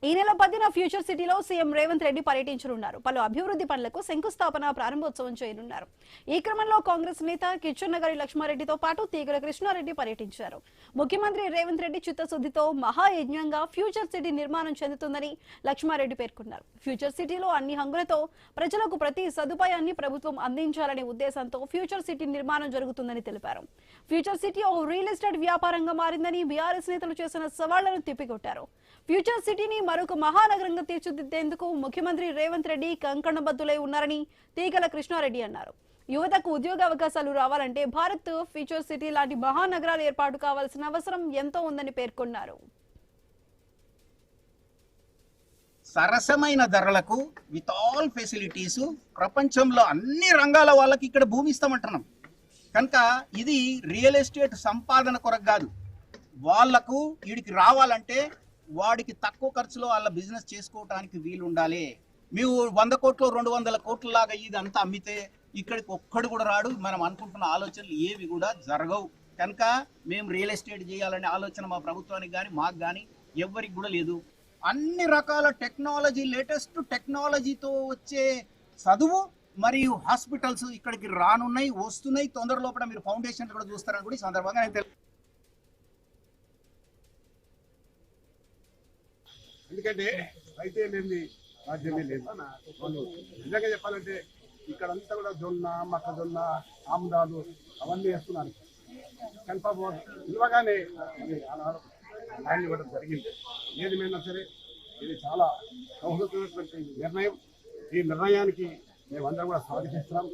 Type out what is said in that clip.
ఈ నెల 10న ఫ్యూచర్ సిటీలో సీఎం రేవంత్ రెడ్డి పర్యటించనున్నారు. పలు అభివృద్ధి పనులకు శంకుస్థాపన ప్రారంభోత్సవం చేయనున్నారు. ఈ క్రమంలో కాంగ్రెస్ నేత కిచ్చన్న గారి లక్ష్మారెడ్డితో పాటు తీగల కృష్ణారెడ్డి పర్యటించారు. ముఖ్యమంత్రి రేవంత్ రెడ్డి చిత్తశుద్ధితో మహాయజ్ఞంగా ఫ్యూచర్ సిటీ నిర్మాణం చెందుతుందని లక్ష్మారెడ్డి పేర్కొన్నారు. ఫ్యూచర్ సిటీలో అన్ని హంగులతో ప్రజలకు ప్రతి సదుపాయాన్ని ప్రభుత్వం అందించాలనే ఉద్దేశంతో ఫ్యూచర్ సిటీ నిర్మాణం జరుగుతుందని తెలిపారు. ఫ్యూచర్ సిటీ ఓ రియల్ ఎస్టేట్ వ్యాపారంగా మారిందని బీఆర్ఎస్ నేతలు చేసిన సవాళ్లను తిప్పికొట్టారు. ఫ్యూచర్ సిటీని మరొక మహానగరంగా తీర్చిదిద్దేందుకు ముఖ్యమంత్రి రేవంత్ రెడ్డి కంకణబద్దులై ఉన్నారని తీగల కృష్ణారెడ్డి అన్నారు. యువతకు ఉద్యోగ అవకాశాలు రావాలంటే భారత్ ఫ్యూచర్ సిటీ లాంటి మహానగరాలు ఏర్పాటు కావాల్సిన అవసరం ఎంతో ఉందని పేర్కొన్నారు. సరసమైన ధరలకు విత్ ఆల్ ఫెసిలిటీస్ ప్రపంచంలో అన్ని రంగాల వాళ్ళకి ఇక్కడ భూమి ఇస్తామంటున్నాం. కనుక ఇది రియల్ ఎస్టేట్ సంపాదన కొరకు కాదు. వాళ్లకు వీడికి రావాలంటే వాడికి తక్కువ ఖర్చులో వాళ్ళ బిజినెస్ చేసుకోవడానికి వీలు ఉండాలి. మేము 100 కోట్లు 200 కోట్ల లాగా ఇదంతా అమ్మితే ఇక్కడికి ఒక్కడు కూడా రాడు. మనం అనుకుంటున్న ఆలోచనలు ఏవి కూడా జరగవు. కనుక మేము రియల్ ఎస్టేట్ చేయాలనే ఆలోచన మా ప్రభుత్వానికి కానీ మాకు కానీ ఎవరికి కూడా లేదు. అన్ని రకాల టెక్నాలజీ, లేటెస్ట్ టెక్నాలజీతో వచ్చే చదువు మరియు హాస్పిటల్స్ ఇక్కడికి రానున్నాయి, వస్తున్నాయి. తొందర లోపల మీరు ఫౌండేషన్ కూడా చూస్తారని కూడా ఈ సందర్భంగా నేను తెలుసు. ఎందుకంటే రైతే లేని రాజ్యమే లేదు. నిజంగా చెప్పాలంటే ఇక్కడంతా కూడా జొన్న, మొక్కజొన్న, ఆముదాలు అవన్నీ వేస్తున్నారు. కన్ఫర్మ్ నిలవగానే ల్యాండ్ ఇవ్వడం జరిగింది. ఏదేమైనా సరే ఇది చాలా సౌహృదమైనటువంటి నిర్ణయం. ఈ నిర్ణయానికి మేమందరం కూడా స్వాగతిస్తున్నాం.